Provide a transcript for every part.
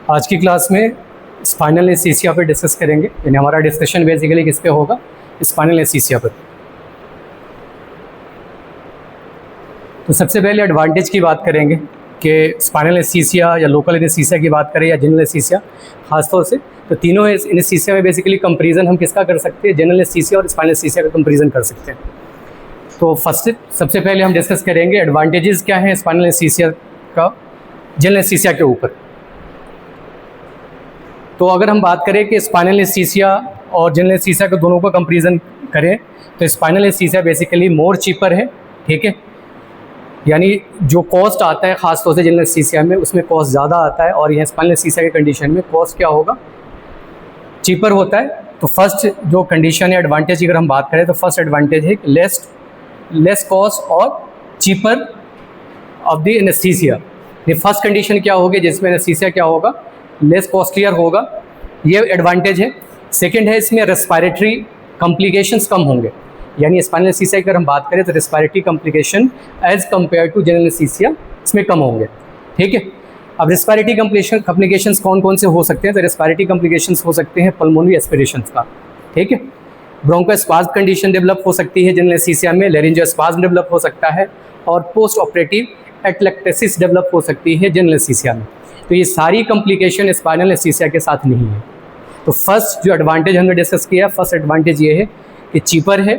आज की क्लास में स्पाइनल एनेस्थीसिया पर डिस्कस करेंगे, यानी हमारा डिस्कशन बेसिकली किस पे होगा, स्पाइनल एनेस्थीसिया पर। तो सबसे पहले एडवांटेज की बात करेंगे कि स्पाइनल एनेस्थीसिया या लोकल एनेस्थीसिया की बात करें या जनरल एनेस्थीसिया खासतौर से, तो तीनों एनेस्थीसिया में बेसिकली कंपैरिजन हम किसका कर सकते हैं, जनरल एनेस्थीसिया और स्पाइनल एनेस्थीसिया का कंपैरिजन कर सकते हैं। तो सबसे पहले हम डिस्कस करेंगे एडवांटेजेस क्या हैं स्पाइनल एनेस्थीसिया का जनरल एनेस्थीसिया के ऊपर। तो अगर हम बात करें कि स्पाइनल एनेस्थीसिया और जनरल एनेस्थीसिया के दोनों का कंपैरिजन करें तो spinal anaesthesia basically more cheaper है, ठीक है, यानी जो कॉस्ट आता है ख़ास तौर से जनरल एनेस्थीसिया में उसमें कॉस्ट ज़्यादा आता है और यह स्पाइनल एनेस्थीसिया के कंडीशन में कॉस्ट क्या होगा, चीपर होता है। तो फर्स्ट जो कंडीशन है एडवांटेज की अगर हम बात करें तो फर्स्ट एडवांटेज है लेस कॉस्ट और चीपर ऑफ द एनेस्थीसिया। ये फर्स्ट कंडीशन क्या होगी जिसमें एनेस्थीसिया क्या होगा, लेस कॉस्टलियर होगा, ये एडवांटेज है। सेकंड है इसमें रेस्पिरेटरी कॉम्प्लिकेशंस कम होंगे, यानी स्पाइनल एनेस्थीसिया की अगर हम बात करें तो respiratory complication as compare to general anaesthesia इसमें कम होंगे, ठीक है। अब रेस्पिरेटरी कॉम्प्लिकेशंस कौन कौन से हो सकते हैं, तो रेस्पिरेटरी कॉम्प्लिकेशंस हो सकते हैं पल्मोनरी एस्पिरेशंस का, ठीक है, ब्रोंकोस्पाज्म कंडीशन डेवलप हो सकती है जनरल एनेस्थीसिया में, लैरिंजियोस्पाज्म डेवलप हो सकता है और पोस्ट ऑपरेटिव एटलेक्टेसिस डेवलप हो सकती है जनरल एनेस्थीसिया में। तो ये सारी कॉम्प्लिकेशन स्पाइनल एनेस्थीसिया के साथ नहीं है। तो फर्स्ट जो एडवांटेज हमने डिस्कस किया, फर्स्ट एडवांटेज ये है कि चीपर है।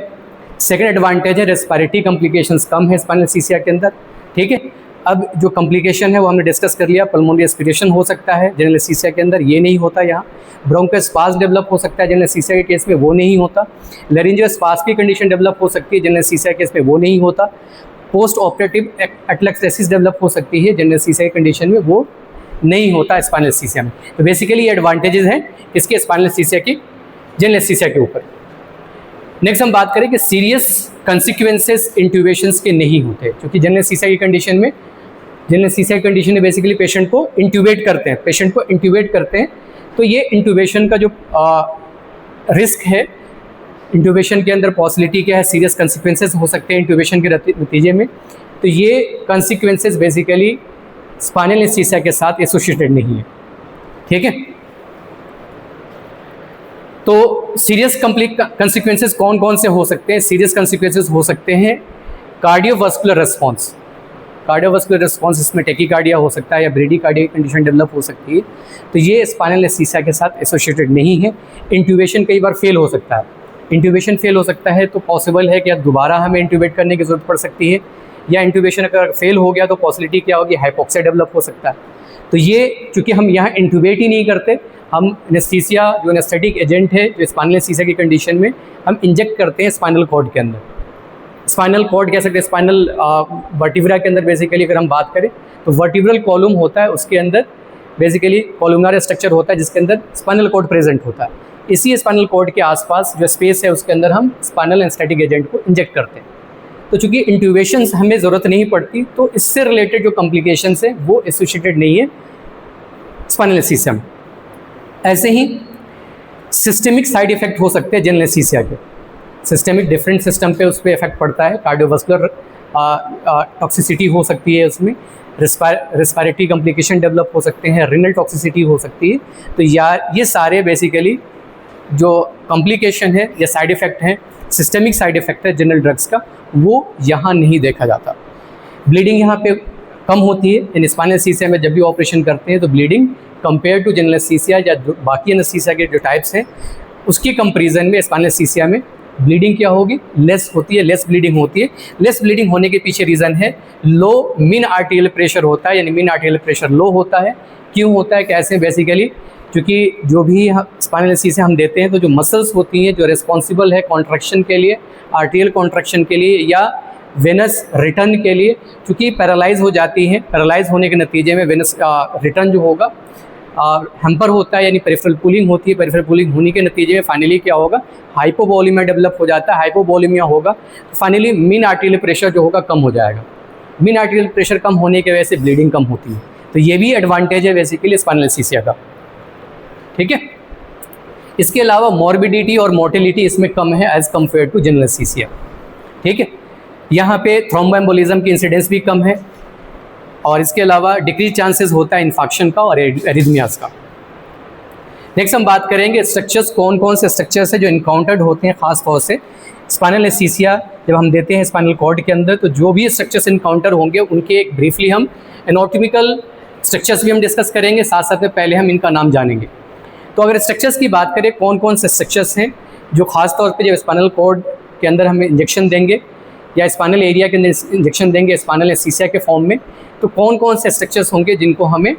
सेकंड एडवांटेज है रेस्पिरेटरी कॉम्प्लिकेशंस कम है स्पाइनल एनेस्थीसिया के अंदर, ठीक है। अब जो कॉम्प्लिकेशन है वो हमने डिस्कस कर लिया, पल्मोनरी एस्पिरेशन हो सकता है जनरल एनेस्थीसिया के अंदर, ये नहीं होता यहाँ। ब्रोंकोस्पाज्म डेवलप हो सकता है जनरल एनेस्थीसिया के केस में, वो नहीं होता। लैरिंजियोस्पाज्म की कंडीशन डेवलप हो सकती है जनरल एनेस्थीसिया के केस में, वो नहीं होता। पोस्ट ऑपरेटिव एटलेक्टेसिस डेवलप हो सकती है जनरल एनेस्थीसिया की कंडीशन में, वो नहीं होता स्पाइनल एनेस्थीसिया में। तो बेसिकली ये एडवांटेजेस हैं इसके स्पाइनल एनेस्थीसिया की जनरल एनेस्थीसिया के ऊपर। नेक्स्ट हम बात करें कि सीरियस कंसिक्वेंसेस इंट्यूबेशंस के नहीं होते, क्योंकि जनरल एनेस्थीसिया की कंडीशन में बेसिकली पेशेंट को इंट्यूबेट करते हैं, तो ये इंट्यूबेशन का जो रिस्क है, इंट्यूबेशन के अंदर पॉसिबिलिटी क्या है, सीरियस कंसिक्वेंसेस हो सकते हैं इंट्यूबेशन के नतीजे में। तो ये कंसिक्वेंसेस बेसिकली स्पाइनल एनेस्थीसिया के साथ एसोसिएटेड नहीं है, ठीक है। तो सीरियस कंसिक्वेंसेस कौन कौन से हो सकते हैं, सीरियस कंसिक्वेंसेस हो सकते हैं कार्डियोवास्कुलर रिस्पॉन्स, इसमें टेकीकार्डिया हो सकता है या ब्रेडीकार्डिया की कंडीशन डेवलप हो सकती है। तो ये स्पाइनल एनेस्थीसिया के साथ एसोसिएटेड नहीं है। इंट्यूबेशन कई बार फेल हो सकता है, तो पॉसिबल है कि दोबारा हमें इंट्यूबेट करने की ज़रूरत पड़ सकती है, या इंट्यूबेशन अगर फेल हो गया तो पॉसिबिलिटी क्या होगी, हाइपोक्सिया डेवलप हो सकता है। तो ये चूँकि हम यहाँ इंट्यूबेट ही नहीं करते, हम एनेस्थीसिया जो एनेस्थेटिक एजेंट है जो स्पाइनल एनेस्थीसिया की कंडीशन में हम इंजेक्ट करते हैं स्पाइनल कॉर्ड के अंदर, स्पाइनल कॉर्ड कह सकते हैं, स्पाइनल वर्टिब्रा के अंदर बेसिकली अगर हम बात करें तो वर्टिब्रल कॉलम होता है, उसके अंदर बेसिकली कॉलमनार स्ट्रक्चर होता है जिसके अंदर स्पाइनल कॉर्ड प्रेजेंट होता है। इसी स्पाइनल कॉर्ड के आसपास जो स्पेस है उसके अंदर हम स्पाइनल एनेस्थेटिक एजेंट को इंजेक्ट करते हैं। तो चूँकि इंट्यूबेशंस हमें ज़रूरत नहीं पड़ती, तो इससे रिलेटेड जो कॉम्प्लिकेशंस है वो एसोसिएटेड नहीं है स्पाइनल एनेस्थीसिया में। ऐसे ही सिस्टमिक साइड इफेक्ट हो सकते हैं जनरल एनेस्थीसिया के, सिस्टमिक डिफरेंट सिस्टम पे उस पर इफेक्ट पड़ता है, कार्डियोवास्कुलर टॉक्सिसिटी हो सकती है, उसमें रेस्पिरेटरी कॉम्प्लिकेशन डेवलप हो सकते हैं, रिनल टॉक्सिसिटी हो सकती है। तो ये सारे बेसिकली जो कॉम्प्लिकेशन है या साइड इफ़ेक्ट हैं, सिस्टमिक साइड इफ़ेक्ट है जनरल ड्रग्स का, वो यहाँ नहीं देखा जाता। ब्लीडिंग यहाँ पे कम होती है, इन स्पाइनल एनेस्थीसिया में जब भी ऑपरेशन करते हैं तो bleeding compare to general anaesthesia या बाकी एनेस्थीसिया के जो टाइप्स हैं उसकी कंपेरिजन में स्पाइनल एनेस्थीसिया में ब्लीडिंग क्या होगी, लेस होती है, लेस ब्लीडिंग होती है। लेस ब्लीडिंग होने के पीछे रीज़न है लो मीन आर्टेरियल प्रेशर होता है, यानी मीन आर्टेरियल प्रेशर लो होता है। क्यों होता है, कैसे, बेसिकली क्योंकि जो भी स्पाइनल एनेस्थीसिया हम देते हैं तो जो मसल्स होती हैं जो रिस्पॉन्सिबल है कॉन्ट्रैक्शन के लिए, आर्टेरियल कॉन्ट्रैक्शन के लिए या वेनस रिटर्न के लिए, चूँकि पैरालाइज हो जाती हैं, पैरालाइज होने के नतीजे में वेनस रिटर्न जो होगा हैम्पर होता है, यानी पेरिफेरल पूलिंग होती है। पेरिफेरल पूलिंग होने के नतीजे में फाइनली क्या होगा, हाइपोवोलेमिया डेवलप हो जाता है। हाइपोवोलेमिया होगा तो फाइनली मीन आर्टेरियल प्रेशर जो होगा कम हो जाएगा। मीन आर्टेरियल प्रेशर कम होने की वजह से ब्लीडिंग कम होती है। तो ये भी एडवांटेज है बेसिकली स्पाइनल एनेस्थीसिया का, ठीक है। इसके अलावा मॉर्बिडिटी और मोर्टेलिटी इसमें कम है as compare to general anaesthesia, ठीक है। यहाँ पे थ्रोम्बोएम्बोलिज्म की इंसिडेंस भी कम है, और इसके अलावा डिक्रीज चांसेस होता है इन्फेक्शन का और एरिथमियास का। नेक्स्ट हम बात करेंगे स्ट्रक्चर्स, कौन कौन से स्ट्रक्चर्स हैं जो इनकाउंटर्ड होते हैं खास तौर से स्पाइनल एनेस्थीसिया जब हम देते हैं स्पाइनल कॉर्ड के अंदर। तो जो भी स्ट्रक्चर्स इनकाउंटर होंगे उनके एक ब्रीफली हम एनाटॉमिकल स्ट्रक्चर्स भी हम डिस्कस करेंगे, साथ साथ में पहले हम इनका नाम जानेंगे। तो अगर स्ट्रक्चर्स की बात करें कौन कौन से स्ट्रक्चर्स हैं जो खास तौर पे जब स्पाइनल कॉर्ड के अंदर हम इंजेक्शन देंगे या स्पाइनल एरिया के अंदर इंजेक्शन देंगे स्पाइनल एनेस्थीसिया के फॉर्म में, तो कौन कौन से स्ट्रक्चर्स होंगे जिनको हमें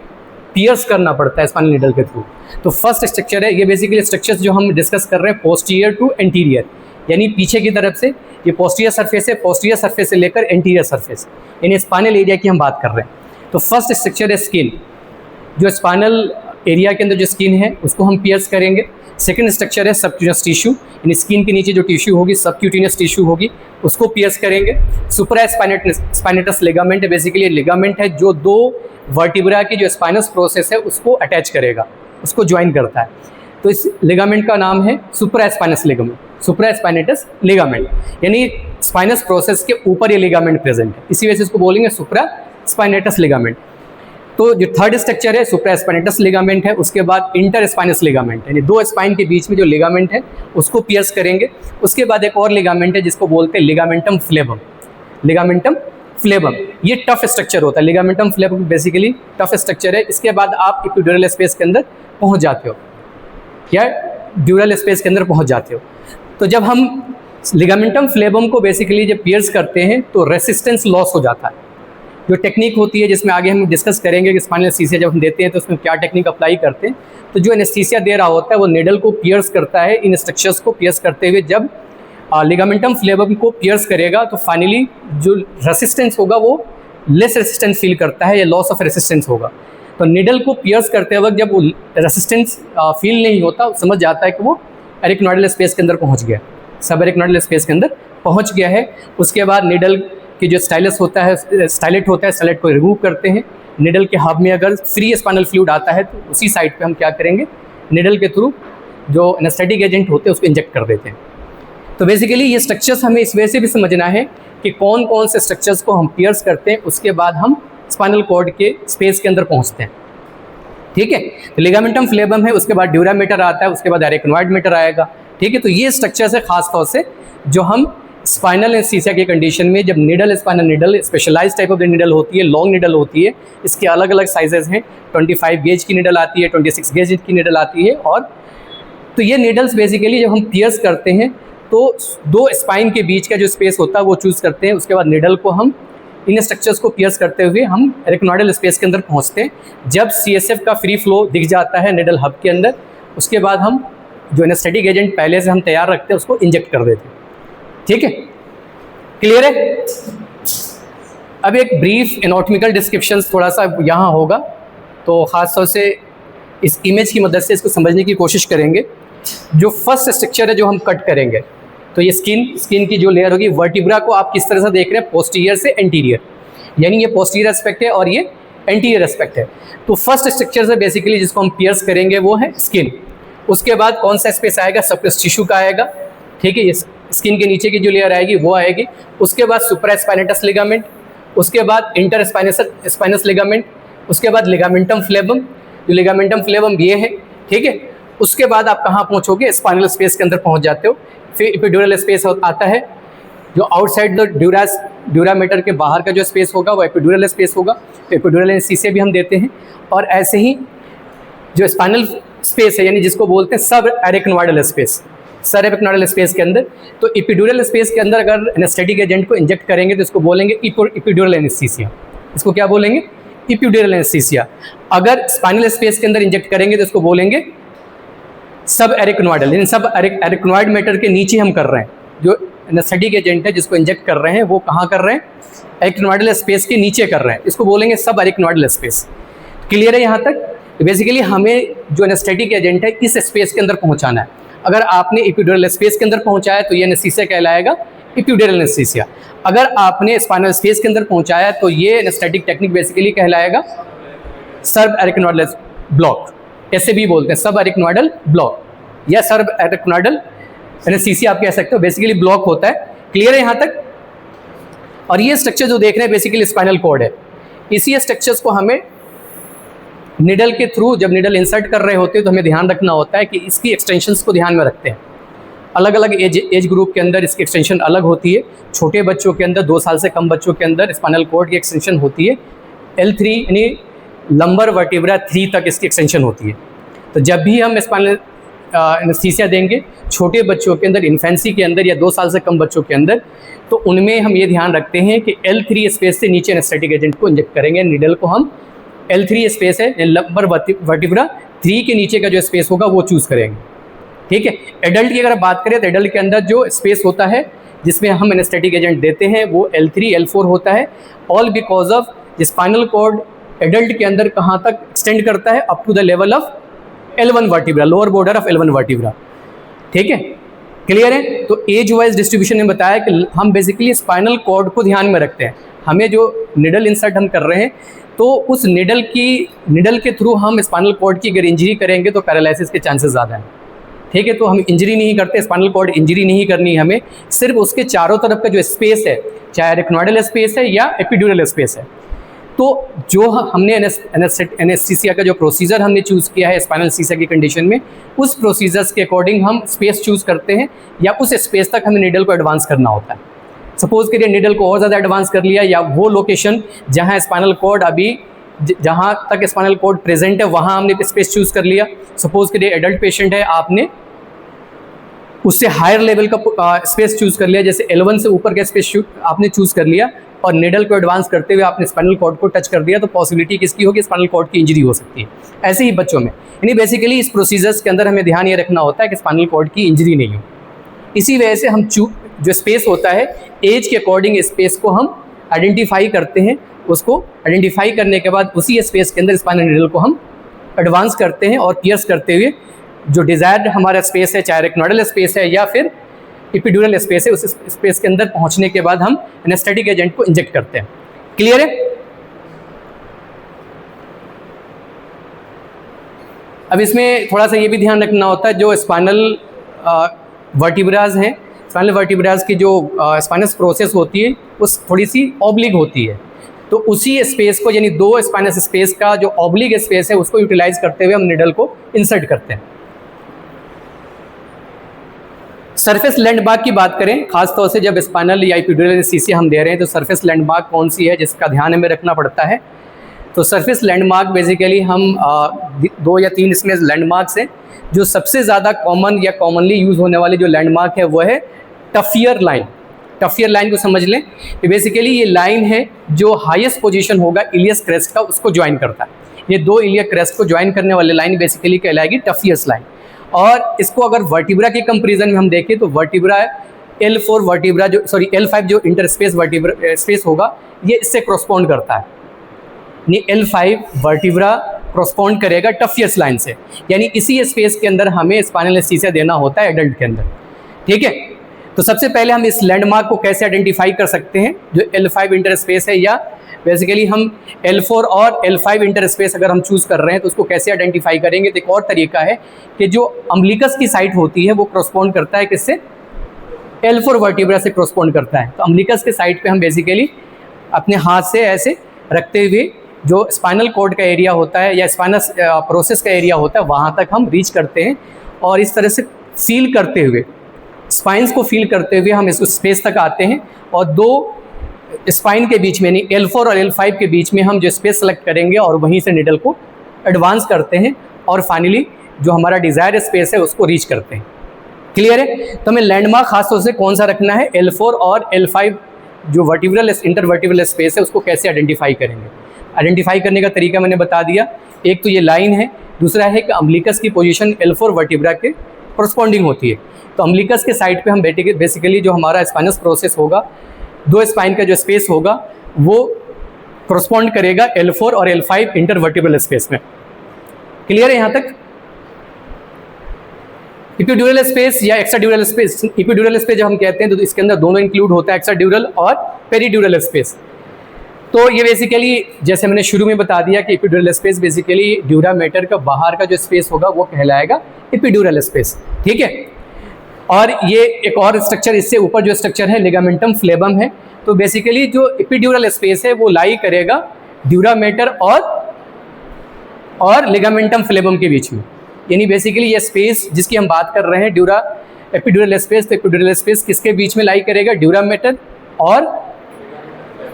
पियर्स करना पड़ता है स्पाइनल नीडल के थ्रू। तो फर्स्ट स्ट्रक्चर है, ये बेसिकली स्ट्रक्चर्स जो हम डिस्कस कर रहे हैं पोस्टीरियर टू एंटीरियर, यानी पीछे की तरफ से ये पोस्टीरियर सरफेस है, पोस्टीरियर सरफेस से लेकर एंटीरियर सरफेस, यानी स्पाइनल एरिया की हम बात कर रहे हैं। तो फर्स्ट स्ट्रक्चर है स्किन, जो स्पाइनल एरिया के अंदर जो स्किन है उसको हम पियर्स करेंगे। सेकंड स्ट्रक्चर है सबक्यूटेनियस टिश्यू, यानी स्किन के नीचे जो टिश्यू होगी सबक्यूटेनियस टिश्यू होगी, उसको पियर्स करेंगे। सुप्रा स्पाइनेटस लिगामेंट है, बेसिकली लिगामेंट है जो दो वर्टिब्रा की जो स्पाइनस प्रोसेस है उसको अटैच करेगा, उसको ज्वाइन करता है। तो इस लिगामेंट का नाम है सुप्रा स्पाइनस लिगामेंट, सुप्रा स्पाइनेटस लिगामेंट, यानी स्पाइनस प्रोसेस के ऊपर ये लिगामेंट प्रेजेंट है, इसी वजह से इसको बोलेंगे सुप्रा स्पाइनेटस लिगामेंट। तो जो थर्ड स्ट्रक्चर है सुप्रा स्पाइनेटस लिगामेंट है, उसके बाद इंटर स्पाइनस लिगामेंट, यानी दो स्पाइन के बीच में जो लिगामेंट है उसको पियर्स करेंगे। उसके बाद एक और लिगामेंट है जिसको बोलते हैं लिगामेंटम फ्लेबम, लिगामेंटम फ्लेबम, ये टफ स्ट्रक्चर होता है। लिगामेंटम फ्लेबम बेसिकली टफ स्ट्रक्चर है। इसके बाद आप इपिड्यूरल स्पेस के अंदर पहुंच जाते हो या ड्यूरल स्पेस के अंदर पहुंच जाते हो। तो जब हम लिगामेंटम फ्लेबम को बेसिकली जब पियर्स करते हैं तो रेसिस्टेंस लॉस हो जाता है। जो टेक्निक होती है जिसमें आगे हम डिस्कस करेंगे कि स्पाइनल एनेस्थीसिया जब हम देते हैं तो उसमें क्या टेक्निक अप्लाई करते हैं। तो जो एनेस्थीसिया दे रहा होता है वो निडल को पियर्स करता है, इन स्ट्रक्चर्स को पियर्स करते हुए जब लिगामेंटम फ्लेबम को पियर्स करेगा तो फाइनली जो रेसिस्टेंस होगा वो लेस रेसिस्टेंस फील करता है या लॉस ऑफ रेसिस्टेंस होगा। तो निडल को पियर्स करते वक्त जब वो रेसिस्टेंस फील नहीं होता समझ जाता है कि वो एरिकनॉइडल स्पेस के अंदर पहुंच गया, सब एरिकनॉइडल स्पेस के अंदर पहुंच गया है। उसके बाद निडल कि जो स्टाइलेट होता है स्टाइलेट को रिमूव करते हैं। निडल के हब में अगर फ्री स्पाइनल फ्लूइड आता है तो उसी साइड पे हम क्या करेंगे, निडल के थ्रू जो एनेस्थेटिक एजेंट होते हैं उसको इंजेक्ट कर देते हैं। तो बेसिकली ये स्ट्रक्चर्स हमें इस वजह से भी समझना है कि कौन कौन से स्ट्रक्चर्स को हम पियर्स करते हैं, उसके बाद हम स्पाइनल कॉर्ड के स्पेस के अंदर पहुँचते हैं। ठीक है, तो लिगामेंटम फ्लेबम है, उसके बाद ड्यूरामीटर आता है, उसके बाद एरिकनॉइड मीटर आएगा। ठीक है, तो ये स्ट्रक्चर्स है खास तौर से जो हम स्पाइनल एनेस्थीसिया की कंडीशन में जब needle spinal needle specialised type of the needle होती है, लॉन्ग निडल होती है, इसके अलग अलग साइजेस हैं। 25 गेज की निडल आती है, 26 गेज की निडल आती है। और तो ये निडल्स बेसिकली जब हम पियर्स करते हैं तो दो स्पाइन के बीच का जो स्पेस होता है वो चूज़ करते हैं। उसके बाद निडल को हम इन स्ट्रक्चर्स को पियर्स करते हुए हम एरिकनॉइडल स्पेस के अंदर पहुँचते हैं। जब CSF का फ्री फ्लो दिख जाता है निडल हब के अंदर, उसके बाद हम जो एनेस्थेटिक एजेंट पहले से हम तैयार रखते हैं उसको इंजेक्ट कर देते हैं। ठीक है, क्लियर है। अब एक ब्रीफ एनाटॉमिकल डिस्क्रिप्शन थोड़ा सा यहाँ होगा, तो ख़ास तौर से इस इमेज की मदद से इसको समझने की कोशिश करेंगे। जो फर्स्ट स्ट्रक्चर है जो हम कट करेंगे, तो ये स्किन की जो लेयर होगी, वर्टिब्रा को आप किस तरह से देख रहे हैं, पोस्टीरियर से एंटीरियर, यानी ये पोस्टीरियर एस्पेक्ट है और ये एंटीरियर एस्पेक्ट है। तो फर्स्ट स्ट्रक्चर से बेसिकली जिसको हम पियर्स करेंगे वो है स्किन। उसके बाद कौन सा स्पेस आएगा, सबक्यूटेनियस टिश्यू का आएगा। ठीक है, ये स्किन के नीचे की जो लेयर आएगी वो आएगी। उसके बाद सुप्रा स्पाइनेटस लिगामेंट, उसके बाद इंटर स्पाइनस लिगामेंट, उसके बाद लिगामेंटम फ्लेबम, जो लिगामेंटम फ्लेबम ये है। ठीक है, उसके बाद आप कहाँ पहुँचोगे, स्पाइनल स्पेस के अंदर पहुँच जाते हो। फिर एपिड्यूरल स्पेस आता है, जो आउटसाइड द ड्यूरामीटर के बाहर का जो स्पेस होगा वो एपिड्यूरल स्पेस होगा। तो एपिड्यूरल एनेस्थीसिया भी हम देते हैं। और ऐसे ही जो स्पाइनल स्पेस है, यानी जिसको बोलते हैं सब एरिकनॉइडल स्पेस, सब एरिकनॉइडल स्पेस के अंदर, तो एपिड्यूरल स्पेस के अंदर अगर एनेस्थेटिक एजेंट को इंजेक्ट करेंगे तो इसको बोलेंगे एपिड्यूरल एनेस्थीसिया। इसको क्या बोलेंगे, एपिड्यूरल एनेस्थीसिया। अगर स्पाइनल स्पेस के अंदर इंजेक्ट करेंगे तो इसको बोलेंगे सब एरिकनॉइडल, यानी सब एरिकनॉइड मैटर के नीचे हम कर रहे हैं। जो एनेस्थेटिक एजेंट है जिसको इंजेक्ट कर रहे हैं वो कहाँ कर रहे हैं, एरिकनॉइडल स्पेस के नीचे कर रहे हैं, इसको बोलेंगे सब एरिकनॉइडल स्पेस। क्लियर है यहाँ तक। बेसिकली हमें जो एनेस्थेटिक एजेंट है इस स्पेस के अंदर पहुँचाना है। अगर आपने एपिड्यूरल स्पेस के अंदर पहुँचाया तो ये एनेस्थीसिया कहलाएगा एपिड्यूरल एनेस्थीसिया। अगर आपने स्पाइनल स्पेस के अंदर पहुँचाया तो ये एनेस्थेटिक टेक्निक बेसिकली कहलाएगा सब एरिकनॉइडल ब्लॉक, ऐसे भी बोलते हैं सब एरिकनॉइडल ब्लॉक या सब एरिकनॉइडल एनेस्थीसिया आप कह सकते हो। बेसिकली ब्लॉक होता है। क्लियर है यहाँ तक। और ये स्ट्रक्चर जो देख रहे हैं बेसिकली स्पाइनल कॉर्ड है। इसी स्ट्रक्चर्स को हमें निडल के थ्रू जब निडल इंसर्ट कर रहे होते हैं तो हमें ध्यान रखना होता है कि इसकी एक्सटेंशंस को ध्यान में रखते हैं। अलग अलग एज ग्रुप के अंदर इसकी एक्सटेंशन अलग होती है। छोटे बच्चों के अंदर 2 साल से कम बच्चों के अंदर स्पाइनल कॉर्ड की एक्सटेंशन होती है L3 यानी लंबर वर्टिब्रा 3 तक इसकी एक्सटेंशन होती है। तो जब भी हम स्पाइनल एनेस्थीसिया देंगे छोटे बच्चों के अंदर, इन्फेंसी के अंदर या 2 साल से कम बच्चों के अंदर, तो उनमें हम ये ध्यान रखते हैं कि L3 स्पेस से नीचे एनेस्थेटिक एजेंट को इंजेक्ट करेंगे। निडल को हम L3 स्पेस है लंबर वर्टिब्रा 3 के नीचे का जो स्पेस होगा वो चूज़ करेंगे। ठीक है। एडल्ट की अगर बात करें तो एडल्ट के अंदर जो स्पेस होता है जिसमें हम एनेस्थेटिक एजेंट देते हैं वो L3 L4 होता है। All because of spinal cord adult के अंदर कहाँ तक एक्सटेंड करता है, up to the level of L1 vertebra, lower border of L1 vertebra. ठीक है, क्लियर है। तो एज वाइज डिस्ट्रीब्यूशन ने बताया कि हम बेसिकली स्पाइनल कॉर्ड को ध्यान में रखते हैं। हमें जो निडल इंसर्ट हम कर रहे हैं तो उस निडल के थ्रू हम स्पाइनल कॉर्ड की अगर इंजरी करेंगे तो पैरालिसिस के चांसेस ज़्यादा हैं। ठीक है, तो हम इंजरी नहीं करते, स्पाइनल कॉर्ड इंजरी नहीं करनी है हमें, सिर्फ उसके चारों तरफ का जो स्पेस है, चाहे रेक्नोइडल स्पेस है या एपिड्यूरल स्पेस है। तो जो हमने एनेस्थीसिया का जो प्रोसीजर हमने चूज़ किया है स्पाइनल एनेस्थीसिया की कंडीशन में, उस प्रोसीजर्स के अकॉर्डिंग हम स्पेस चूज़ करते हैं या उस स्पेस तक हमें निडल को एडवांस करना होता है। सपोज करिए निडल को और ज़्यादा एडवांस कर लिया या वो लोकेशन जहाँ स्पाइनल कॉर्ड अभी जहाँ तक स्पाइनल कॉर्ड प्रेजेंट है वहाँ हमने स्पेस चूज़ कर लिया। सपोज करिए एडल्ट पेशेंट है, आपने उससे हायर लेवल का स्पेस चूज़ कर लिया, जैसे L1 से ऊपर का स्पेस आपने चूज़ कर लिया और निडल को एडवांस करते हुए आपने स्पाइनल कॉर्ड को टच कर दिया, तो पॉसिबिलिटी किसकी होगी, स्पाइनल कॉर्ड की इंजरी हो सकती है। ऐसे ही बच्चों में, यानी बेसिकली इस प्रोसीजर्स के अंदर हमें ध्यान ये रखना होता है कि स्पाइनल कॉर्ड की इंजरी नहीं हो। इसी वजह से हम जो स्पेस होता है एज के अकॉर्डिंग स्पेस को हम आइडेंटिफाई करते हैं। उसको आइडेंटिफाई करने के बाद उसी स्पेस के अंदर स्पाइनल निडल को हम एडवांस करते हैं और पियर्स करते हुए जो डिज़ायर्ड हमारा स्पेस है, चाहे रेक्नोइडल स्पेस है या फिर एपिड्यूरल स्पेस है, उस स्पेस के अंदर पहुंचने के बाद हम एनेस्थेटिक एजेंट को इंजेक्ट करते हैं। क्लियर है। अब इसमें थोड़ा सा ये भी ध्यान रखना होता है, जो स्पाइनल वर्टिब्राज हैं, स्पाइनल वर्टिब्राज की जो स्पाइनस प्रोसेस होती है वो थोड़ी सी ऑब्लिक होती है, तो उसी स्पेस को यानी 2 स्पाइनस स्पेस का जो ऑब्लिक स्पेस है उसको यूटिलाइज करते हुए हम निडल को इंसर्ट करते हैं। सरफेस लैंडमार्क की बात करें, खासतौर से जब स्पाइनल या एपिड्यूरल एनेस्थीसिया हम दे रहे हैं तो सरफेस लैंडमार्क कौन सी है जिसका ध्यान हमें रखना पड़ता है। तो सरफेस लैंडमार्क बेसिकली हम 2 या 3 इसमें लैंडमार्क्स हैं। जो सबसे ज़्यादा कॉमन या कॉमनली यूज़ होने वाली जो लैंडमार्क है वो है टफियर लाइन। टफियर लाइन को समझ लें कि बेसिकली ये लाइन है जो हाईएस्ट पोजीशन होगा इलियस क्रेस्ट का, उसको ज्वाइन करता है। ये 2 इलियस क्रेस्ट को ज्वाइन करने वाली लाइन बेसिकली कहलाएगी टफियस लाइन। और इसको अगर वर्टिब्रा के कंपेरिजन में हम देखें तो वर्टिब्रा L4 वर्टिब्रा जो L5 जो इंटरस्पेस वर्टिब्रा स्पेस होगा ये इससे क्रॉसपॉन्ड करता है। यानी L5 वर्टिब्रा क्रॉसपॉन्ड करेगा टफियस लाइन से, यानी इसी स्पेस के अंदर हमें स्पाइनल एनेस्थीसिया देना होता है एडल्ट के अंदर। ठीक है, तो सबसे पहले हम इस लैंडमार्क को कैसे आइडेंटिफाई कर सकते हैं जो L5 इंटरस्पेस है, या बेसिकली हम L4 और L5 इंटरस्पेस अगर हम चूज़ कर रहे हैं तो उसको कैसे आइडेंटिफाई करेंगे। तो एक और तरीका है कि जो अम्बिलिकस की साइट होती है वो क्रॉसपॉन्ड करता है किससे, L4 वर्टिब्रा से क्रॉसपॉन्ड करता है। तो अम्बिलिकस के साइट पे हम बेसिकली अपने हाथ से ऐसे रखते हुए जो स्पाइनल कॉर्ड का एरिया होता है या स्पाइनस प्रोसेस का एरिया होता है वहाँ तक हम रीच करते हैं और इस तरह से फील करते हुए, स्पाइन्स को फील करते हुए हम इस स्पेस तक आते हैं और 2 स्पाइन के बीच में यानी L4 और L5 के बीच में हम जो स्पेस सेलेक्ट करेंगे और वहीं से निडल को एडवांस करते हैं और फाइनली जो हमारा डिज़ायर स्पेस है उसको रीच करते हैं। क्लियर है। तो हमें लैंडमार्क खासतौर से कौन सा रखना है, L4 और L5 जो वर्टिब्रल इंटरवर्टिब्रल स्पेस है उसको कैसे आइडेंटिफाई करेंगे। आइडेंटिफाई करने का तरीका मैंने बता दिया, एक तो ये लाइन है, दूसरा है कि अम्बिलिकस की पोजीशन L4 वर्टिब्रा के कॉरस्पॉन्डिंग होती है। तो अम्बिलिकस के साइड पे हम बेसिकली जो हमारा स्पाइनस प्रोसेस होगा, 2 स्पाइन का जो स्पेस होगा वो कॉरस्पॉन्ड करेगा L4 और L5 इंटरवर्टिब्रल स्पेस में। क्लियर है यहाँ तक। इपिड्यूरल स्पेस या एक्स्ट्राड्यूरल स्पेस, इपिड्यूरल स्पेस जब हम कहते हैं तो इसके अंदर दोनों इंक्लूड होता है, एक्स्ट्राड्यूरल और पेरिड्यूरल स्पेस। तो ये बेसिकली जैसे मैंने शुरू में बता दिया कि epidural space basically dura mater का बाहर का जो स्पेस होगा वो कहलाएगा एपिड्यूरल स्पेस। ठीक है। और ये एक और स्ट्रक्चर, इससे ऊपर जो स्ट्रक्चर है लिगामेंटम फ्लेबम है। तो बेसिकली जो एपिड्यूरल स्पेस है वो लाई करेगा ड्यूरामेटर और लिगामेंटम फ्लेबम के बीच में। यानी बेसिकली ये स्पेस जिसकी हम बात कर रहे हैं एपिड्यूरल स्पेस, तो एपिड्यूरल स्पेस किसके बीच में लाई करेगा? ड्यूरामेटर और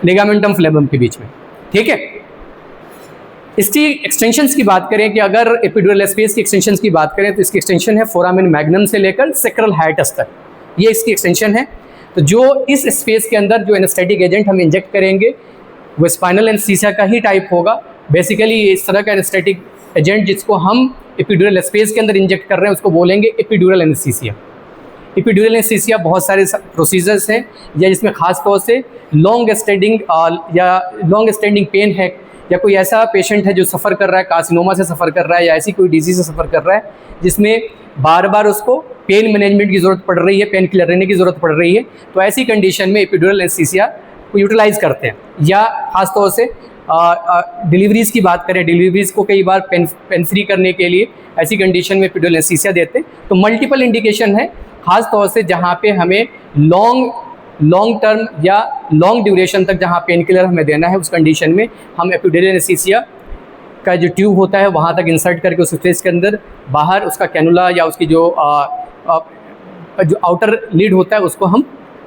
लिगामेंटम फ्लेबम के बीच में। ठीक है, इसकी एक्सटेंशंस की बात करें कि अगर एपिड्यूरल स्पेस की एक्सटेंशंस की बात करें तो इसकी एक्सटेंशन है फोरामेन मैग्नम से लेकर सेक्रल हाइटस तक, ये इसकी एक्सटेंशन है। तो जो इस स्पेस के अंदर जो एनेस्थेटिक एजेंट हम इंजेक्ट करेंगे वो स्पाइनल एनेस्थीसिया का ही टाइप होगा। बेसिकली इस तरह का एनेस्थेटिक एजेंट जिसको हम एपिड्यूरल स्पेस के अंदर इंजेक्ट कर रहे हैं उसको बोलेंगे एपिड्यूरल एनेस्थीसिया। एपिड्यूरल एनेस्थीसिया बहुत सारे प्रोसीजर्स हैं, या जिसमें खास तौर से लॉन्ग स्टैंडिंग पेन है, या कोई ऐसा पेशेंट है जो सफ़र कर रहा है, कार्सिनोमा से सफ़र कर रहा है, या ऐसी कोई डिजीज़ से सफ़र कर रहा है जिसमें बार बार उसको पेन मैनेजमेंट की ज़रूरत पड़ रही है, पेन किलर लेने की ज़रूरत पड़ रही है, तो ऐसी कंडीशन में एपिड्यूरल एनेस्थीसिया को यूटिलाइज़ करते हैं। या ख़ास तौर से डिलीवरीज़ की बात करें, डिलीवरीज़ को कई बार पेन फ्री करने के लिए ऐसी कंडीशन में एपिड्यूरल एनेस्थीसिया देते हैं। तो मल्टीपल इंडिकेशन है, ख़ास तौर से जहाँ पे हमें लॉन्ग टर्म या लॉन्ग ड्यूरेशन तक जहाँ पेन किलर हमें देना है, उस कंडीशन में हम एपिड्यूरल एनेस्थीसिया का जो ट्यूब होता है वहाँ तक इंसर्ट करके उस स्पेस के अंदर बाहर उसका कैनुला या उसकी जो आउटर लीड होता है उसको हम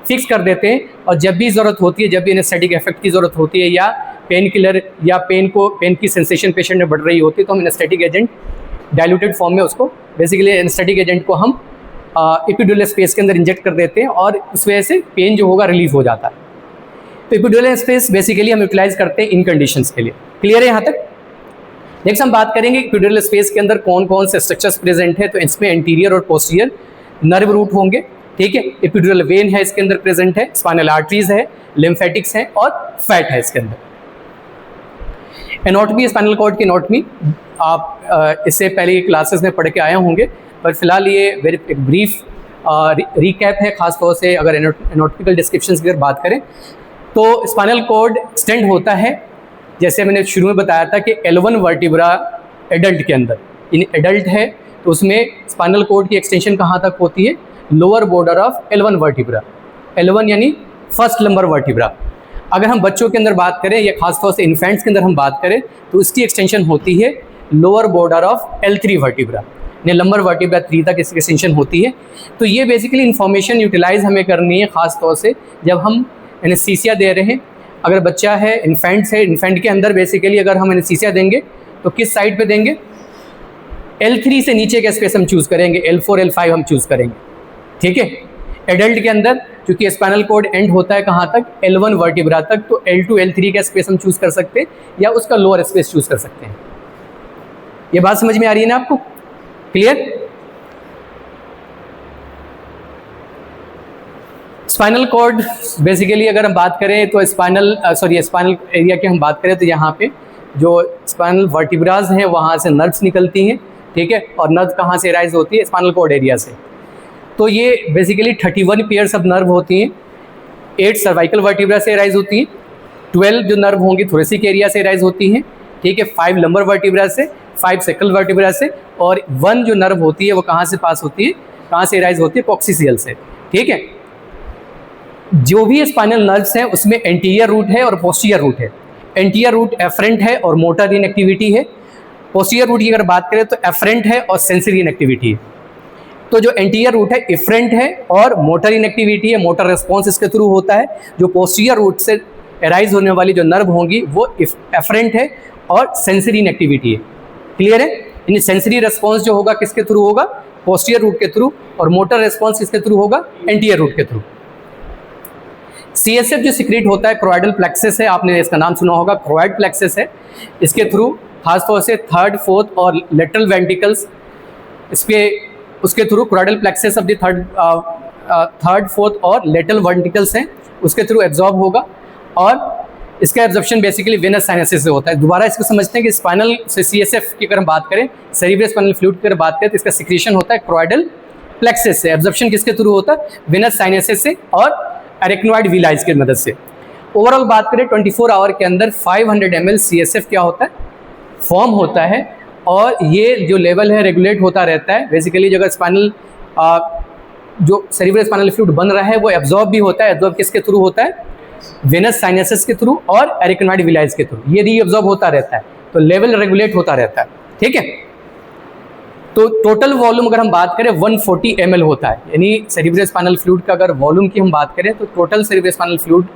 फिक्स कर देते हैं। और जब भी ज़रूरत होती है, जब भी एनेस्थेटिक इफेक्ट की ज़रूरत होती है या पेन किलर या पेन की सेंसेशन पेशेंट में बढ़ रही होती है, तो हम एनेस्थेटिक एजेंट डाइल्यूटेड फॉर्म में उसको बेसिकली एनेस्थेटिक एजेंट को हम एपिड्यूरल स्पेस के अंदर इंजेक्ट कर देते हैं और उस वजह से पेन जो होगा रिलीफ हो जाता है। तो एपिड्यूरल स्पेस बेसिकली हम यूटिलाइज करते हैं इन कंडीशंस के लिए। क्लियर है यहाँ तक? नेक्स्ट हम बात करेंगे एपिड्यूरल स्पेस के अंदर कौन कौन से स्ट्रक्चर्स प्रेजेंट है। तो इसमें एंटीरियर और पोस्टीरियर नर्व रूट होंगे। ठीक है, एपिड्यूरल वेन है इसके अंदर प्रेजेंट है, स्पाइनल आर्टरीज है, लिम्फेटिक्स हैं और फैट है इसके अंदर। एनाटॉमी, स्पाइनल कॉर्ड की एनाटॉमी आप इससे पहले क्लासेस में पढ़ के आए होंगे, पर फिलहाल ये एक ब्रीफ रिकैप है। खास तौर से अगर एनाटॉमिकल डिस्क्रिप्शंस की अगर बात करें तो स्पाइनल कॉर्ड एक्सटेंड होता है, जैसे मैंने शुरू में बताया था कि L1 वर्टिब्रा एडल्ट के अंदर, यानी एडल्ट है तो उसमें स्पाइनल कॉर्ड की एक्सटेंशन कहाँ तक होती है? Lower border of L1 vertebra. L1 यानी फर्स्ट लंबर वर्टिब्रा। अगर हम बच्चों के अंदर बात करें या खास तौर से इन्फेंट्स के अंदर हम बात करें तो उसकी एक्सटेंशन होती है lower border of L3 vertebra, यानी लंबर वर्टिब्रा 3 तक इसकी एक्सटेंशन होती है। तो ये बेसिकली इन्फॉर्मेशन यूटिलाइज हमें करनी है, खास तौर से जब हम एनेस्थीसिया दे रहे हैं। अगर बच्चा है, इन्फेंट्स है, इन्फेंट के अंदर बेसिकली अगर हम एनेस्थीसिया देंगे तो किस साइड पे देंगे? L3 से नीचे का स्पेस हम चूज़ करेंगे, L4 L5 हम चूज़ करेंगे। ठीक है, एडल्ट के अंदर क्योंकि स्पाइनल कॉर्ड एंड होता है कहाँ तक? L1 वर्टिब्रा तक, तो L2 L3 का स्पेस हम चूज़ कर सकते हैं या उसका लोअर स्पेस चूज़ कर सकते हैं। ये बात समझ में आ रही है ना आपको? क्लियर? स्पाइनल कॉर्ड बेसिकली अगर हम बात करें तो स्पाइनल एरिया की हम बात करें तो यहाँ पे जो स्पाइनल वर्टिब्राज हैं वहाँ से नर्व्स निकलती हैं। ठीक है, और नर्व कहाँ से राइज होती है? स्पाइनल कॉर्ड एरिया से। तो ये बेसिकली 31 पेयर्स ऑफ नर्व होती हैं। 8 सर्वाइकल वर्टिब्रा से राइज होती हैं, 12 जो नर्व होंगी थोरेसिक एरिया से राइज होती हैं। ठीक है, 5 लंबर वर्टिब्रा से, 5 सेक्रल वर्टिब्रा से, और 1 जो नर्व होती है वो कहाँ से पास होती है? कहाँ से राइज होती है? कॉक्सिसियल से। ठीक है, जो भी स्पाइनल नर्व्स हैं उसमें एंटीरियर रूट है और पोस्टीरियर रूट है। एंटीरियर रूट एफरेंट है और मोटर इनएक्टिविटी है। पोस्टीरियर रूट की अगर बात करें तो एफरेंट है और सेंसरी इनएक्टिविटी है। तो जो एंटीरियर रूट है इफरेंट है और मोटर इनएक्टिविटी है, मोटर रिस्पॉन्स इसके थ्रू होता है। जो पोस्टीरियर रूट से अराइज होने वाली जो नर्व होंगी वो एफरेंट है और सेंसरी इनएक्टिविटी है। क्लियर है? यानी सेंसरी रिस्पॉन्स जो होगा किसके थ्रू होगा? पोस्टीरियर रूट के थ्रू, और मोटर रिस्पॉन्स किसके थ्रू होगा? एंटीरियर रूट के थ्रू। CSF जो सिक्रेट होता है क्रोइडल प्लेक्सस है, आपने इसका नाम सुना होगा, क्रोइड प्लेक्सस है। इसके थ्रू खासतौर से 3rd, 4th और लेटरल वेंट्रिकल्स उसके through choroid plexus of the 3rd, 4th और लेटरल वेंट्रिकल्स हैं, उसके थ्रू एब्जॉर्ब होगा। और इसका एब्जॉर्प्शन बेसिकली वेनस साइनसेस से होता है। दोबारा इसको समझते हैं कि स्पाइनल से CSF की अगर हम बात करें, सेरिब्रल स्पाइनल फ्लूइड की अगर बात करें तो इसका सिक्रीशन होता है क्रोइडल प्लेक्सस से। एब्जॉर्प्शन किसके थ्रू होता है? वेनस साइनसेस से और एरेक्नोइड विलाइज की मदद से। ओवरऑल बात करें 24 आवर के अंदर 500 ml CSF क्या होता है? फॉर्म होता है, और ये जो लेवल है रेगुलेट होता रहता है। बेसिकली जगह स्पाइनल जो सेरिब्रल स्पाइनल फ्लूइड बन रहा है वो एब्जॉर्ब भी होता है। एब्जॉर्ब किसके थ्रू होता है? वेनस साइनसेस के थ्रू और एरिकनॉइड विलाइज के थ्रू, ये रीअब्जॉर्ब होता रहता है, तो लेवल रेगुलेट होता रहता है। ठीक है, तो टोटल वॉल्यूम अगर हम बात करें 140 ml होता है, यानी सेरिब्रोस्पाइनल फ्लूइड का अगर वॉल्यूम की हम बात करें तो टोटल सेरिब्रोस्पाइनल फ्लूइड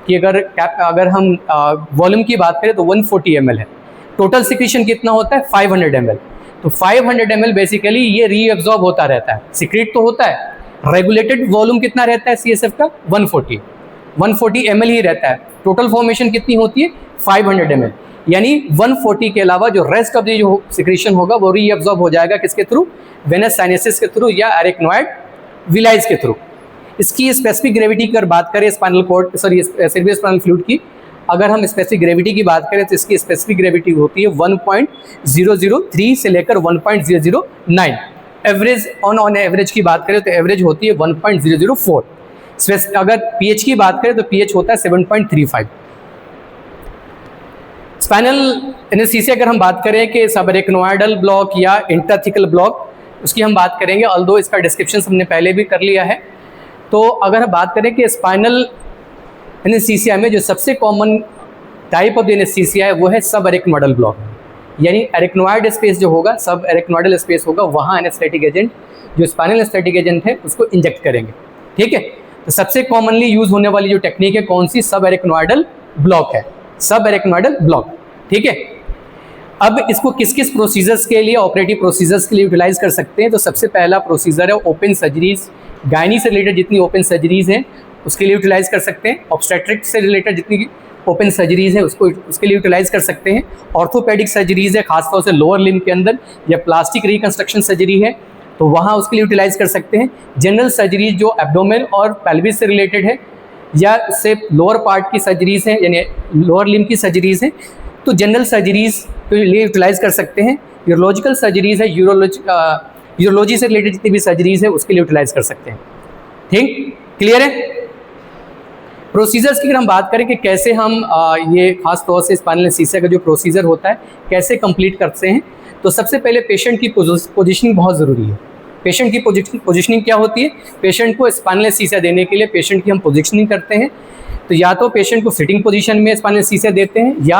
की अगर हम वॉल्यूम की बात करें तो 140 ml है। टोटल सिक्रीशन कितना होता है 500 ml, तो 500 ml बेसिकली ये रीअब्जॉर्ब होता रहता है, सिक्रीट तो होता है। रेगुलेटेड वॉल्यूम कितना रहता है CSF का 140 ml ही रहता है। टोटल फॉर्मेशन कितनी होती है 500 ml, यानी 140 के अलावा जो रेस्ट ऑफ द जो सिक्रीशन होगा वो रीअब्जॉर्ब हो जाएगा किसके थ्रू, वेनस साइनसेस के थ्रू या एरिकनॉइड विलाइज के थ्रू। इसकी स्पेसिफिक ग्रेविटी की अगर बात करें स्पाइनल कॉर्ड सेरिब्रोस्पाइनल फ्लूइड की, अगर हम स्पेसिफिक ग्रेविटी की बात करें तो इसकी स्पेसिफिक ग्रेविटी होती है 1.003 से लेकर 1.009। एवरेज ऑन एवरेज की बात करें तो एवरेज होती है 1.004। अगर पीएच की बात करें तो पीएच होता है 7.35। स्पाइनल एनेस्थीसिया अगर हम बात करें कि सबएरेक्नोइडल ब्लॉक या इंट्राथिकल ब्लॉक, उसकी हम बात करेंगे, ऑल्दो इसका डिस्क्रिप्शन हमने पहले भी कर लिया है। तो अगर हम बात करें कि स्पाइनल एनेस्थीसिया में जो सबसे कॉमन टाइप ऑफ एनेस्थीसिया है वो है सबएरेक्नोइडल ब्लॉक, यानी एरेक्नोइड स्पेस जो होगा, सब एरेक्नोइडल स्पेस होगा, वहाँ एनेस्थेटिक एजेंट जो स्पाइनल एनेस्थेटिक एजेंट है उसको इंजेक्ट करेंगे। ठीक है, तो सबसे कॉमनली यूज होने वाली जो टेक्निक है कौन सी, सब एरेक्नोइडल ब्लॉक है, सब एरेक्नोइडल ब्लॉक। ठीक है, अब इसको किस किस प्रोसीजर्स के लिए, ऑपरेटिव प्रोसीजर्स के लिए यूटिलाइज कर सकते हैं। तो सबसे पहला प्रोसीजर है ओपन सर्जरीज, गायनी से रिलेटेड जितनी ओपन सर्जरीज हैं उसके लिए यूटिलाइज कर सकते हैं। ऑब्स्टेट्रिक से रिलेटेड जितनी ओपन सर्जरीज है उसके लिए यूटिलाइज कर सकते हैं। ऑर्थोपेडिक सर्जरीज है, खासतौर से लोअर लिम्ब के अंदर, या प्लास्टिक रिकंस्ट्रक्शन सर्जरी है तो वहाँ उसके लिए यूटिलाइज कर सकते हैं। जनरल सर्जरीज जो एब्डोमेन और पेल्विस से रिलेटेड है या उससे लोअर पार्ट की सर्जरीज हैं, यानी लोअर लिम्ब की सर्जरीज हैं, तो जनरल सर्जरीज के लिए यूटिलाइज कर सकते हैं। यूरोलॉजिकल सर्जरीज है, यूरोलॉजी से रिलेटेड जितनी भी सर्जरीज है उसके लिए यूटिलाइज कर सकते हैं। ठीक, क्लियर है। प्रोसीजर्स की अगर हम बात करें कि कैसे हम ये खास तौर से स्पाइनल एनेस्थीसिया का जो प्रोसीजर होता है कैसे कंप्लीट करते हैं, तो सबसे पहले पेशेंट की पोजीशनिंग बहुत ज़रूरी है। पेशेंट की पोजीशनिंग क्या होती है, पेशेंट को स्पाइनल एनेस्थीसिया देने के लिए पेशेंट की हम पोजीशनिंग करते हैं। तो या तो पेशेंट को सिटिंग पोजीशन में स्पाइनल एनेस्थीसिया देते हैं या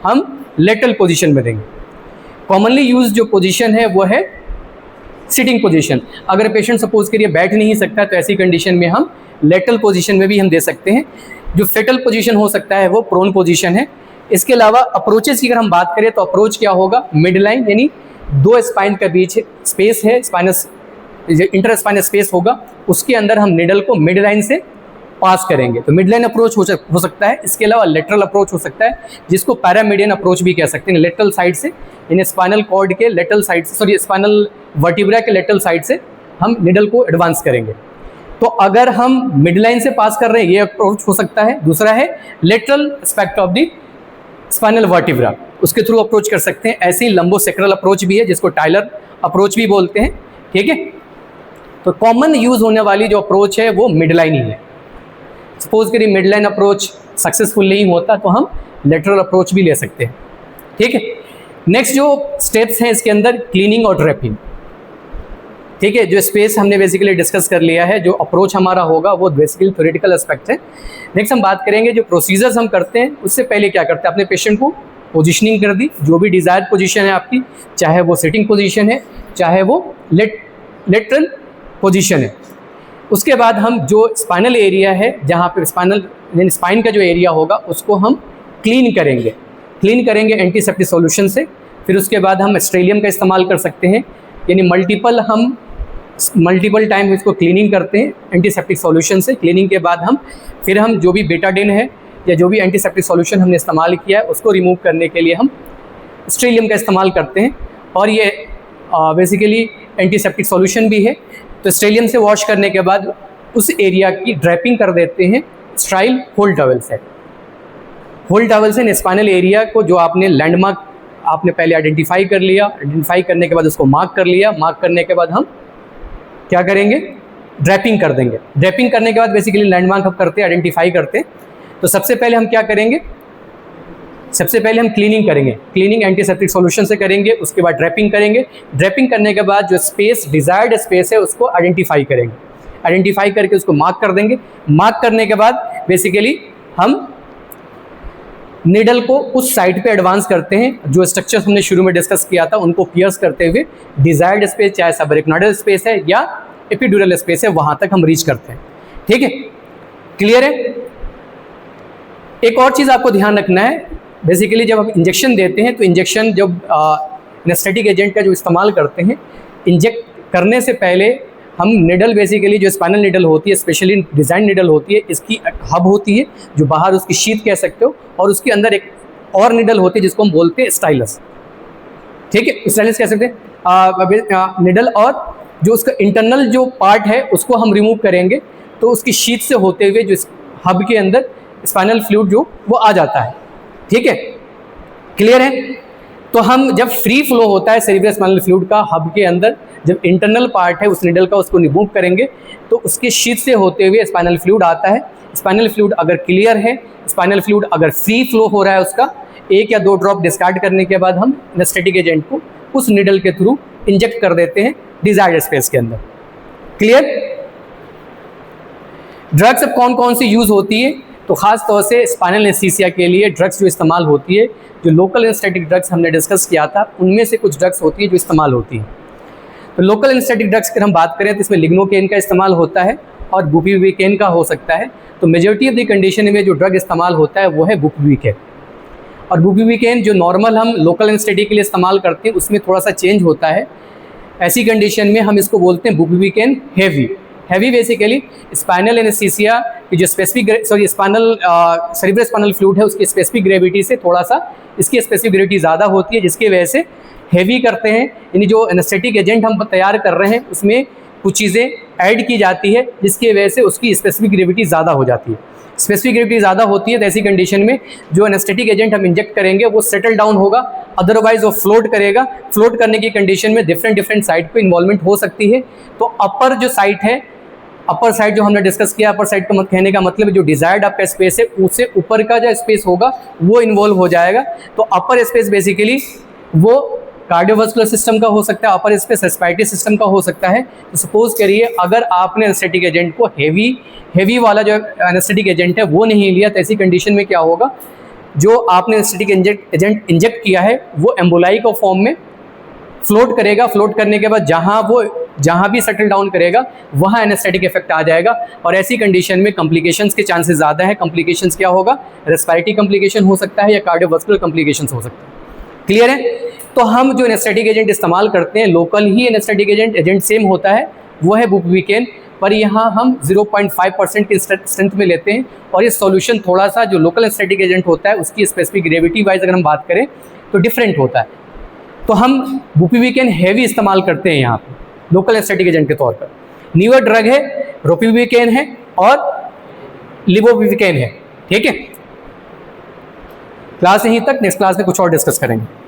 हम लेटरल पोजीशन में देंगे। कॉमनली यूज जो पोजीशन है वो है सिटिंग पोजीशन। अगर पेशेंट सपोज करिए बैठ नहीं सकता तो ऐसी कंडीशन में हम लेटरल पोजीशन में भी हम दे सकते हैं। जो फेटल पोजीशन हो सकता है वो प्रोन पोजीशन है। इसके अलावा अप्रोचेस की अगर हम बात करें तो अप्रोच क्या होगा, मिड लाइन, यानी दो स्पाइन के बीच स्पेस है, स्पाइनस इंटर स्पाइनस स्पेस होगा, उसके अंदर हम निडल को मिड लाइन से पास करेंगे, तो मिड लाइन अप्रोच हो सकता है। इसके अलावा लेटरल अप्रोच हो सकता है जिसको पैरामीडियन अप्रोच भी कह सकते हैं, लेटरल साइड से, यानी स्पाइनल कॉर्ड के लेटरल साइड से, सॉरी स्पाइनल वर्टिब्रा के लेटरल साइड से हम निडल को एडवांस करेंगे। तो अगर हम मिड लाइन से पास कर रहे हैं ये अप्रोच हो सकता है। दूसरा है lateral aspect of the spinal vertebra, उसके थ्रू अप्रोच कर सकते हैं। ऐसे ही लंबोसेक्रल अप्रोच भी है जिसको टाइलर अप्रोच भी बोलते हैं। ठीक है, तो कॉमन यूज होने वाली जो अप्रोच है वो मिड लाइन ही है। सपोज करिए मिड लाइन अप्रोच सक्सेसफुल नहीं होता तो हम लेटरल अप्रोच भी ले सकते हैं। ठीक है, नेक्स्ट जो स्टेप्स हैं इसके अंदर क्लीनिंग और ड्रेपिंग। ठीक है, जो स्पेस हमने बेसिकली डिस्कस कर लिया है, जो अप्रोच हमारा होगा वो बेसिकली थ्योरेटिकल एस्पेक्ट है। नेक्स्ट हम बात करेंगे जो प्रोसीजर्स हम करते हैं उससे पहले क्या करते हैं, अपने पेशेंट को पोजीशनिंग कर दी, जो भी डिज़ायर्ड पोजीशन है आपकी, चाहे वो सिटिंग पोजीशन है चाहे वो लेटरल पोजीशन है। उसके बाद हम जो स्पाइनल एरिया है जहाँ पे स्पाइन का जो एरिया होगा उसको हम क्लीन करेंगे एंटीसेप्टिक सॉल्यूशन से। फिर उसके बाद हम स्ट्रेलियम का इस्तेमाल कर सकते हैं, यानी मल्टीपल टाइम इसको क्लीनिंग करते हैं एंटीसेप्टिक सॉल्यूशन से। क्लीनिंग के बाद फिर हम जो भी बेटाडिन है या जो भी एंटीसेप्टिक सॉल्यूशन हमने इस्तेमाल किया है उसको रिमूव करने के लिए हम स्ट्रेलियम का इस्तेमाल करते हैं, और ये बेसिकली एंटीसेप्टिक सॉल्यूशन भी है। तो स्ट्रेलियम से वॉश करने के बाद उस एरिया की ड्रैपिंग कर देते हैं स्ट्राइल होल टॉवल से। होल टॉवल से स्पाइनल एरिया को जो आपने लैंडमार्क आपने पहले आइडेंटिफाई कर लिया, आइडेंटिफाई करने के बाद उसको मार्क कर लिया, मार्क करने के बाद हम क्या करेंगे, ड्रैपिंग कर देंगे। ड्रैपिंग करने के बाद बेसिकली लैंडमार्क हम करते हैं, आइडेंटिफाई करते हैं। तो सबसे पहले हम क्या करेंगे, सबसे पहले हम क्लीनिंग करेंगे, क्लीनिंग एंटीसेप्टिक सॉल्यूशन से करेंगे। उसके बाद ड्रैपिंग करेंगे, ड्रैपिंग करने के बाद जो स्पेस डिजायर्ड स्पेस है उसको आइडेंटिफाई करेंगे, आइडेंटिफाई करके उसको मार्क कर देंगे। मार्क करने के बाद बेसिकली हम निडल को उस साइट पे एडवांस करते हैं जो स्ट्रक्चर्स हमने शुरू में डिस्कस किया था, उनको पियर्स करते हुए डिजायर्ड स्पेस, चाहे सबरेक्नोइडल स्पेस है या एपिड्यूरल स्पेस है, वहां तक हम रीच करते हैं। ठीक है, क्लियर है। एक और चीज आपको ध्यान रखना है, बेसिकली जब हम इंजेक्शन देते हैं तो इंजेक्शन जब एनेस्थेटिक एजेंट का जो इस्तेमाल करते हैं, इंजेक्ट करने से पहले हम निडल, बेसिकली जो स्पाइनल निडल होती है, स्पेशली डिजाइन निडल होती है, इसकी हब होती है जो बाहर उसकी शीट कह सकते हो, और उसके अंदर एक और निडल होती है जिसको हम बोलते हैं स्टाइलस। ठीक है, स्टाइलस कह सकते हैं निडल, और जो उसका इंटरनल जो पार्ट है उसको हम रिमूव करेंगे तो उसकी शीट से होते हुए जो हब के अंदर स्पाइनल फ्लूइड जो वो आ जाता है। ठीक है, क्लियर है। तो हम जब फ्री फ्लो होता है सेरिब्रल स्पाइनल फ्लूइड का हब के अंदर, जब इंटरनल पार्ट है उस निडल का उसको रिमूव करेंगे तो उसके शीट से होते हुए स्पाइनल फ्लूइड आता है। स्पाइनल फ्लूइड अगर क्लियर है, स्पाइनल फ्लूइड अगर फ्री फ्लो हो रहा है, उसका 1 या 2 ड्रॉप डिस्कार्ड करने के बाद हम एनेस्थेटिक एजेंट को उस निडल के थ्रू इंजेक्ट कर देते हैं डिजायर्ड स्पेस के अंदर। क्लियर। ड्रग्स अब कौन कौन सी यूज होती है, तो खास तौर से स्पाइनल एनेस्थीसिया के लिए ड्रग्स जो इस्तेमाल होती है, जो लोकल एनेस्थेटिक ड्रग्स हमने डिस्कस किया था, उनमें से कुछ ड्रग्स होती है जो इस्तेमाल होती है। तो लोकल एनेस्थेटिक ड्रग्स की हम बात करें तो इसमें लिग्नोकेन का इस्तेमाल होता है और बुपिवीकेन का हो सकता है। तो मेजोरिटी ऑफ द कंडीशन में जो ड्रग इस्तेमाल होता है वो है बुपिवीकेन। और बुपिवीकेन जो नॉर्मल हम लोकल एनेस्थेटिक के लिए इस्तेमाल करते हैं उसमें थोड़ा सा चेंज होता है। ऐसी कंडीशन में हम इसको बोलते हैं bupivacaine heavy. Heavy basically spinal anaesthesia की जो specific spinal cerebral spinal fluid है उसकी स्पेसिफिक ग्रेविटी से थोड़ा सा इसकी स्पेसिफिक ग्रेविटी ज़्यादा होती है, जिसकी वजह से हेवी करते हैं। यानी जो एनेस्थेटिक एजेंट हम तैयार कर रहे हैं उसमें कुछ चीज़ें ऐड की जाती है जिसकी वजह से उसकी स्पेसिफिक ग्रेविटी ज़्यादा हो जाती है। स्पेसिफिक ग्रेविटी ज़्यादा होती है तो ऐसी कंडीशन में जो एनेस्थेटिक एजेंट हम इंजेक्ट करेंगे वो सेटल डाउन होगा, अदरवाइज वो फ्लोट करेगा। फ्लोट करने की कंडीशन में डिफरेंट साइट पे इन्वॉल्वमेंट हो सकती है। तो अपर जो साइट है, अपर साइड जो हमने डिस्कस किया, अपर साइड का कहने का मतलब जो डिजायर्ड आपका स्पेस है उससे ऊपर का जो स्पेस होगा वो इन्वॉल्व हो जाएगा। तो अपर स्पेस बेसिकली वो कार्डियोवास्कुलर सिस्टम का हो सकता है, अपर स्पेस रेस्पिरेटरी सिस्टम का हो सकता है। तो सपोज करिए अगर आपने एनेस्थेटिक एजेंट को हेवी वाला जो एनेस्थेटिक एजेंट है वो नहीं लिया, तो ऐसी कंडीशन में क्या होगा, जो आपने एनेस्थेटिक एजेंट इंजेक्ट किया है वो एम्बोलाई का फॉर्म में फ्लोट करेगा। फ्लोट करने के बाद जहाँ भी सेटल डाउन करेगा वहाँ एनेस्थेटिक इफेक्ट आ जाएगा और ऐसी कंडीशन में कॉम्प्लिकेशंस के चांसेस ज़्यादा है। कॉम्प्लिकेशंस क्या होगा, रेस्पिरेटरी कॉम्प्लिकेशन हो सकता है या कार्डियोवास्कुलर कॉम्प्लिकेशंस हो सकता है। क्लियर है। तो हम जो एनेस्थेटिक एजेंट इस्तेमाल करते हैं, लोकल ही एनेस्थेटिक एजेंट सेम होता है, वो है बुपिवीकेन, पर यहाँ हम 0.5% की स्ट्रेंथ में लेते हैं। और ये सॉल्यूशन थोड़ा सा जो लोकल एनेस्थेटिक एजेंट होता है उसकी स्पेसिफिक ग्रेविटी वाइज अगर हम बात करें तो डिफरेंट होता है। तो हम बुपिवीकेन हेवी इस्तेमाल करते हैं यहाँ पे लोकल एनेस्थेटिक एजेंट के तौर पर। न्यूअर ड्रग है, रोपिवीकेन है और लिवोपिवीकेन है। ठीक है, क्लास यहीं तक, नेक्स्ट क्लास में कुछ और डिस्कस करेंगे।